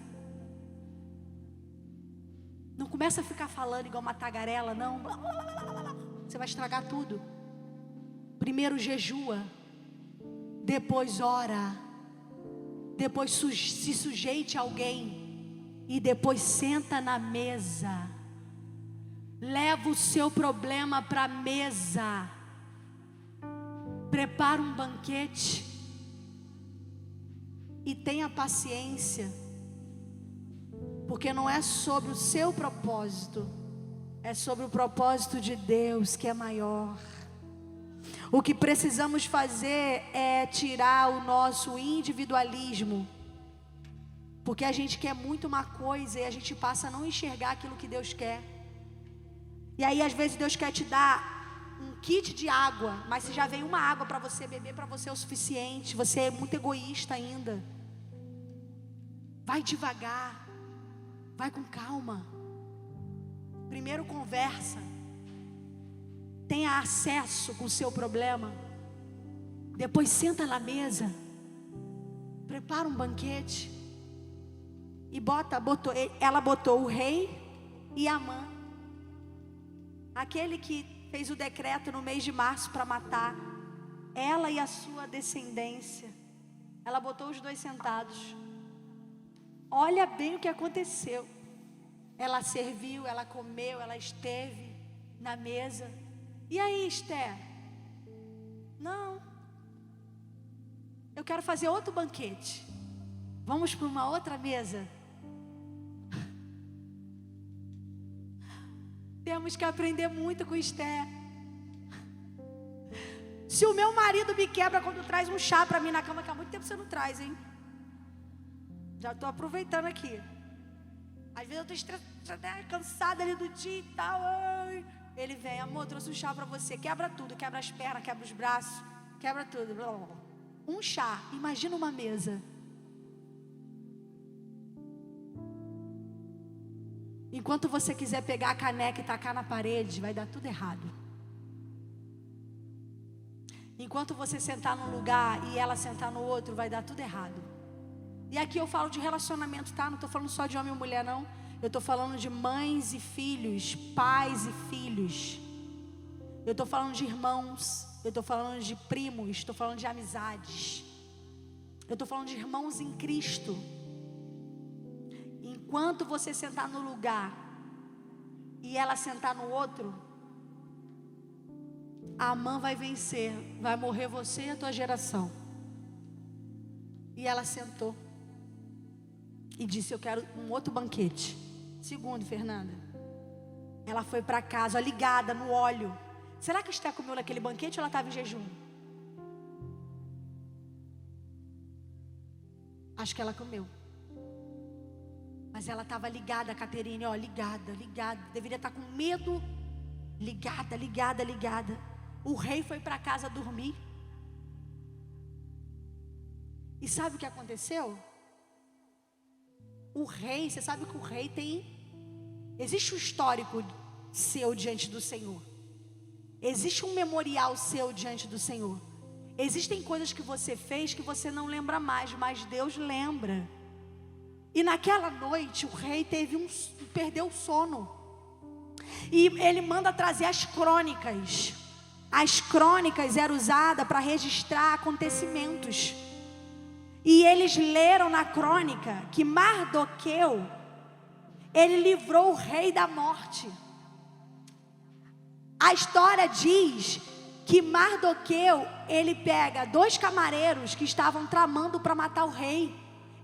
Não começa a ficar falando igual uma tagarela, não. Você vai estragar tudo. Primeiro jejua, depois ora, depois se sujeite a alguém e depois senta na mesa. Leva o seu problema para a mesa. Prepara um banquete e tenha paciência, porque não é sobre o seu propósito, é sobre o propósito de Deus que é maior. O que precisamos fazer é tirar o nosso individualismo, porque a gente quer muito uma coisa e a gente passa a não enxergar aquilo que Deus quer. E aí às vezes Deus quer te dar um kit de água, mas se já vem uma água para você beber, para você é o suficiente. Você é muito egoísta ainda. Vai devagar, vai com calma. Primeiro conversa, tenha acesso com o seu problema. Depois senta na mesa, prepara um banquete e ela botou o rei e Amã, aquele que fez o decreto no mês de março para matar ela e a sua descendência. Ela botou os dois sentados. Olha bem o que aconteceu. Ela serviu, ela comeu, ela esteve na mesa. E aí, Esther? Não, eu quero fazer outro banquete. Vamos para uma outra mesa. Temos que aprender muito com Esther. Se o meu marido me quebra quando traz um chá para mim na cama, que há muito tempo você não traz, hein? Já estou aproveitando aqui. Às vezes eu estou estressada, cansada ali do dia e tal. Ai. Ele vem, amor, trouxe um chá para você. Quebra tudo, quebra as pernas, quebra os braços, quebra tudo. Um chá, imagina uma mesa. Enquanto você quiser pegar a caneca e tacar na parede, vai dar tudo errado. Enquanto você sentar num lugar e ela sentar no outro, vai dar tudo errado. E aqui eu falo de relacionamento, tá? Não estou falando só de homem e mulher, não. Eu estou falando de mães e filhos, pais e filhos. Eu estou falando de irmãos. Eu estou falando de primos. Estou falando de amizades. Eu estou falando de irmãos em Cristo. Enquanto você sentar no lugar e ela sentar no outro, a Amã vai vencer. Vai morrer você e a tua geração. E ela sentou e disse: eu quero um outro banquete. Segundo, Fernanda, ela foi para casa, ligada no óleo. Será que Esther comeu naquele banquete ou ela estava em jejum? Acho que ela comeu. Mas ela estava ligada, Caterine, ó, ligada. Deveria estar com medo. Ligada. O rei foi para casa dormir. E sabe o que aconteceu? O rei, você sabe que o rei existe um histórico seu diante do Senhor. Existe um memorial seu diante do Senhor. Existem coisas que você fez que você não lembra mais, mas Deus lembra. E naquela noite o rei perdeu o sono. E ele manda trazer as crônicas. As crônicas eram usadas para registrar acontecimentos. E eles leram na crônica que Mardoqueu, ele livrou o rei da morte. A história diz que Mardoqueu, ele pega 2 camareiros que estavam tramando para matar o rei.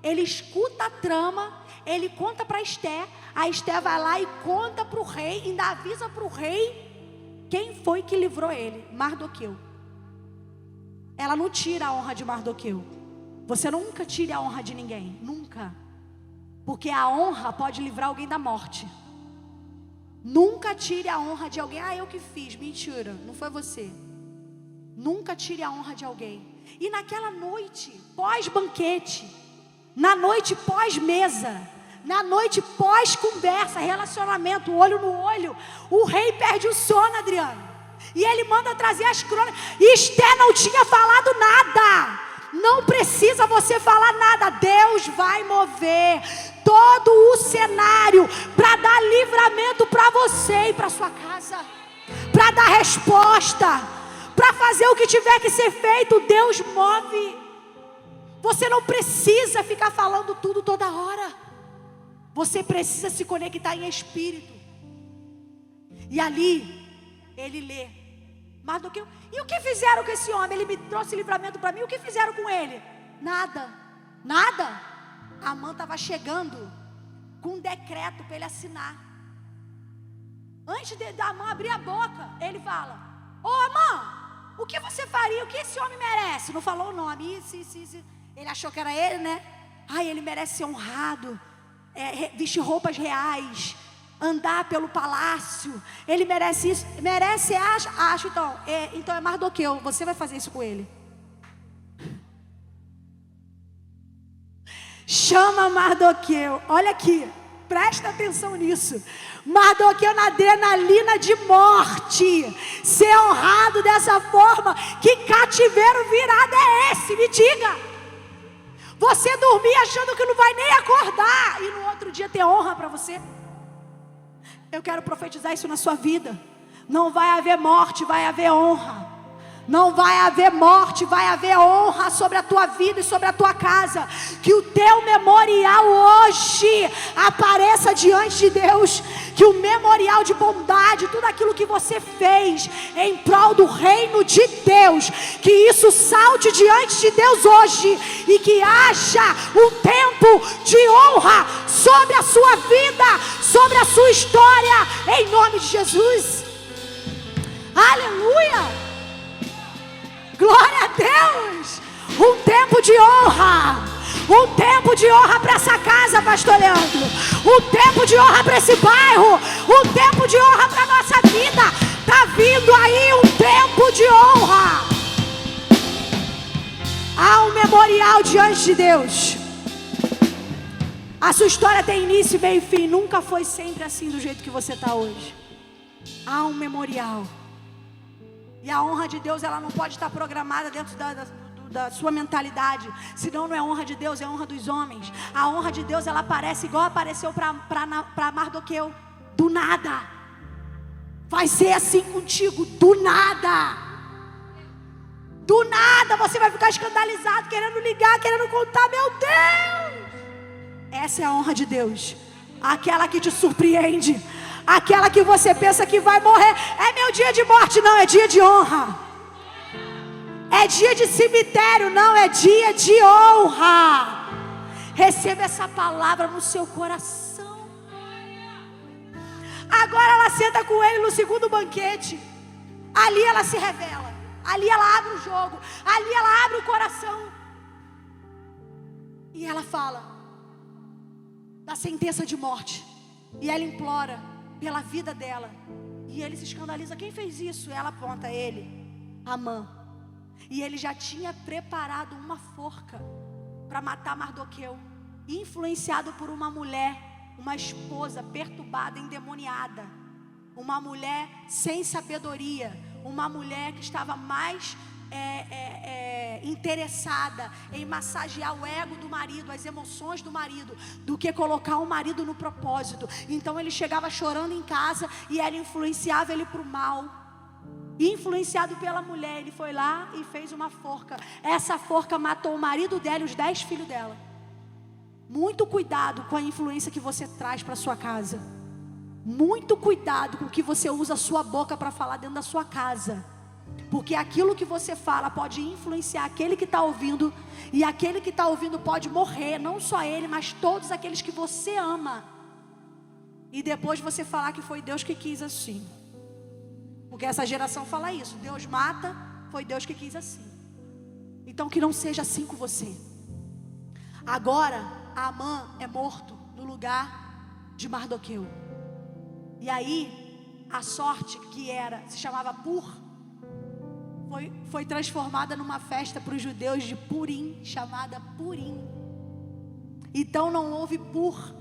Ele escuta a trama, ele conta para Esther. A Esther vai lá e conta para o rei, ainda avisa para o rei quem foi que livrou ele. Mardoqueu. Ela não tira a honra de Mardoqueu. Você nunca tire a honra de ninguém, nunca. Porque a honra pode livrar alguém da morte. Nunca tire a honra de alguém. Ah, eu que fiz. Mentira, não foi você. Nunca tire a honra de alguém. E naquela noite, pós-banquete, na noite pós-mesa, Na noite pós-conversa, relacionamento, olho no olho, o rei perde o sono, Adriano. E ele manda trazer as crônicas. E Esté não tinha falado nada. Não precisa você falar nada. Deus vai mover todo o cenário para dar livramento para você e para sua casa, para dar resposta, para fazer o que tiver que ser feito. Deus move. Você não precisa ficar falando tudo toda hora. Você precisa se conectar em espírito. E ali ele lê Mardoqueu. E o que fizeram com esse homem? Ele me trouxe livramento para mim. O que fizeram com ele? Nada. Nada. Amã estava chegando com um decreto para ele assinar. Antes da Amã abrir a boca, ele fala: ô Amã, o que você faria? O que esse homem merece? Não falou o nome. Isso. Ele achou que era ele, né? Ai, ele merece ser honrado, vestir roupas reais, andar pelo palácio. Ele merece isso. Merece, acho. Então é Mardoqueu. Você vai fazer isso com ele. Chama Mardoqueu. Olha aqui, presta atenção nisso. Mardoqueu na adrenalina de morte, ser honrado dessa forma. Que cativeiro virado é esse? Me diga. Você dormir achando que não vai nem acordar e no outro dia ter honra para você. Eu quero profetizar isso na sua vida. Não vai haver morte, vai haver honra. Não vai haver morte, vai haver honra sobre a tua vida e sobre a tua casa. Que o teu memorial hoje apareça diante de Deus. Que o memorial de bondade, tudo aquilo que você fez em prol do reino de Deus, que isso salte diante de Deus hoje. E que haja um tempo de honra sobre a sua vida, sobre a sua história, em nome de Jesus. Aleluia! Glória a Deus! Um tempo de honra. Um tempo de honra para essa casa, pastor Leandro. Um tempo de honra para esse bairro. Um tempo de honra para a nossa vida. Está vindo aí um tempo de honra. Há um memorial diante de Deus. A sua história tem início, meio e fim. Nunca foi sempre assim do jeito que você está hoje. Há um memorial. E a honra de Deus, ela não pode estar programada dentro da sua mentalidade. Senão não é honra de Deus, é honra dos homens. A honra de Deus, ela aparece igual apareceu para Mardoqueu. Do nada. Vai ser assim contigo, do nada. Do nada, você vai ficar escandalizado, querendo ligar, querendo contar. Meu Deus! Essa é a honra de Deus. Aquela que te surpreende. Aquela que você pensa que vai morrer. É meu dia de morte, não, é dia de honra. É dia de cemitério, não, é dia de honra. Receba essa palavra no seu coração. Agora ela senta com ele no segundo banquete. Ali ela se revela. Ali ela abre o jogo. Ali ela abre o coração. E ela fala da sentença de morte. E ela implora pela vida dela. E ele se escandaliza. Quem fez isso? Ela aponta a ele, Amã. E ele já tinha preparado uma forca para matar Mardoqueu, influenciado por uma mulher, uma esposa perturbada, endemoniada, uma mulher sem sabedoria, uma mulher que estava mais interessada em massagear o ego do marido, as emoções do marido, do que colocar o marido no propósito. Então ele chegava chorando em casa e ela influenciava ele para o mal. Influenciado pela mulher, ele foi lá e fez uma forca. Essa forca matou o marido dela e os 10 filhos dela. Muito cuidado com a influência que você traz para sua casa. Muito cuidado com o que você usa a sua boca para falar dentro da sua casa. Porque aquilo que você fala pode influenciar aquele que está ouvindo. E aquele que está ouvindo pode morrer. Não só ele, mas todos aqueles que você ama. E depois você falar que foi Deus que quis assim. Porque essa geração fala isso. Deus mata, foi Deus que quis assim. Então que não seja assim com você. Agora, Amã é morto no lugar de Mardoqueu. E aí, a sorte que se chamava Pur, foi transformada numa festa para os judeus de Purim, chamada Purim. Então não houve Pur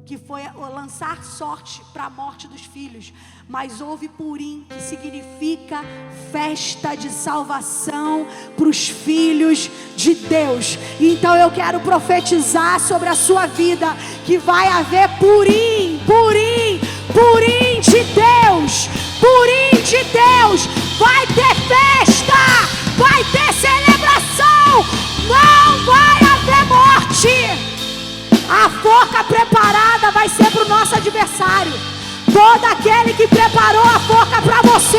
que foi lançar sorte para a morte dos filhos, mas houve Purim, que significa festa de salvação para os filhos de Deus. Então eu quero profetizar sobre a sua vida que vai haver Purim, Purim, Purim de Deus, Purim de Deus. Vai ter festa, vai ter celebração, não vai haver morte. A forca preparada vai ser para o nosso adversário. Todo aquele que preparou a forca para você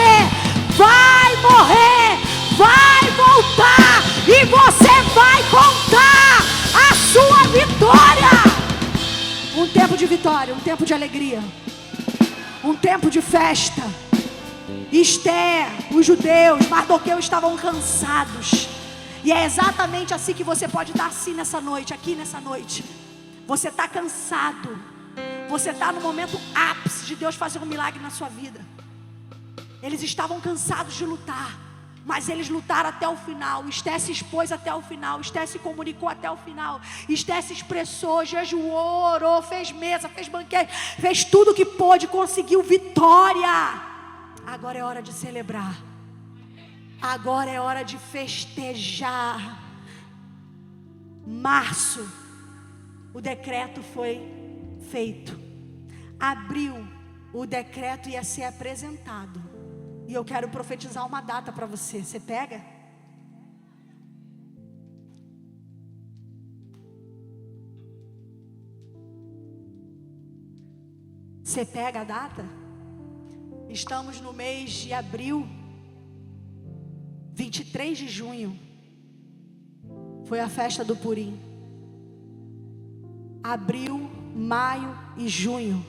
vai morrer, vai voltar, e você vai contar a sua vitória. Um tempo de vitória, um tempo de alegria, um tempo de festa. Esther, os judeus, Mardoqueu estavam cansados. E é exatamente assim que você pode estar assim nessa noite, aqui nessa noite. Você está cansado. Você está no momento ápice de Deus fazer um milagre na sua vida. Eles estavam cansados de lutar, mas eles lutaram até o final. Esther se expôs até o final. Esther se comunicou até o final. Esther se expressou, jejuou, orou, fez mesa, fez banquete, fez tudo o que pôde, conseguiu vitória. Agora é hora de celebrar. Agora é hora de festejar. Março, o decreto foi feito. Abril, o decreto ia ser apresentado. E eu quero profetizar uma data para você. Você pega? Você pega a data? Estamos no mês de abril. 23 de junho foi a festa do Purim. Abril, maio e junho.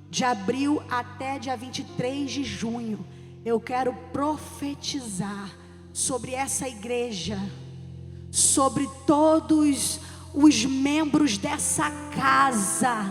De abril até dia 23 de junho, eu quero profetizar sobre essa igreja, sobre todos os membros dessa casa.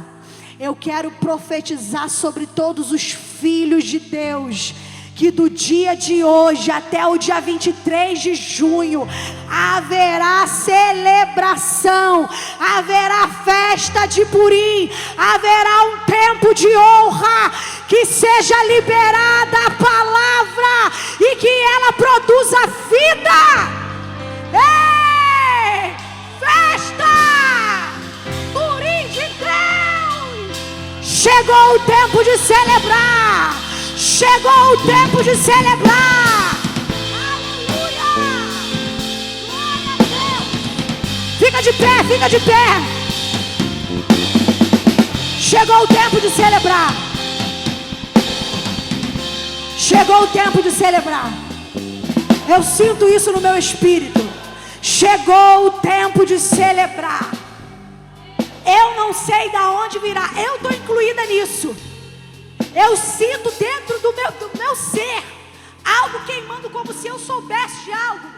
Eu quero profetizar sobre todos os filhos de Deus, que do dia de hoje até o dia 23 de junho haverá celebração, haverá festa de Purim, haverá um tempo de honra, que seja liberada a palavra e que ela produza vida. Ei, festa, Purim de Deus. Chegou o tempo de celebrar. Chegou o tempo de celebrar. Aleluia! Glória a Deus! Fica de pé, fica de pé. Chegou o tempo de celebrar. Chegou o tempo de celebrar. Eu sinto isso no meu espírito. Chegou o tempo de celebrar. Eu não sei de onde virá. Eu estou incluída nisso. Eu sinto dentro do meu ser algo queimando, como se eu soubesse de algo.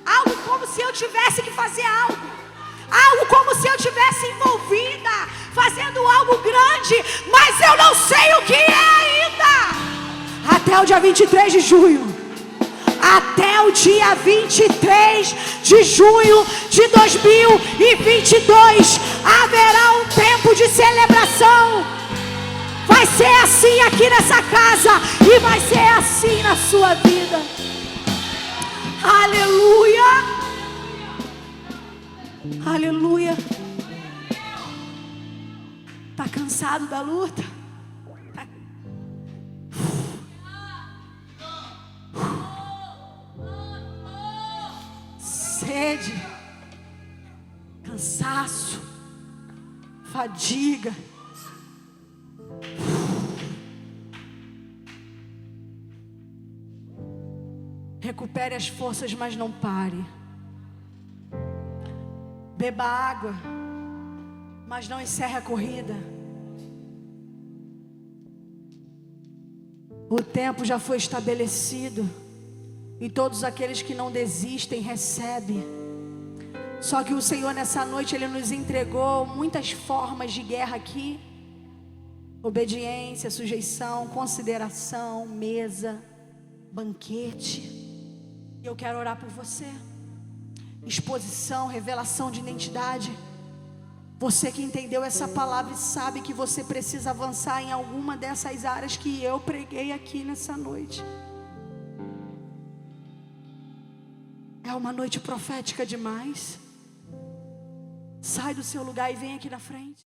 Algo como se eu tivesse que fazer algo. Algo como se eu tivesse envolvida, fazendo algo grande, mas eu não sei o que é ainda. Até o dia 23 de junho. Até o dia 23 de junho de 2022 haverá um tempo de celebração. Vai ser assim aqui nessa casa e vai ser assim na sua vida. Aleluia. Aleluia. Tá cansado da luta? Tá... Sede, cansaço, fadiga. Recupere as forças, mas não pare. Beba água, mas não encerre a corrida. O tempo já foi estabelecido, e todos aqueles que não desistem recebem. Só que o Senhor nessa noite Ele nos entregou muitas formas de guerra aqui: obediência, sujeição, consideração, mesa, banquete. E eu quero orar por você. Exposição, revelação de identidade. Você que entendeu essa palavra e sabe que você precisa avançar em alguma dessas áreas que eu preguei aqui nessa noite. É uma noite profética demais. Sai do seu lugar e vem aqui na frente.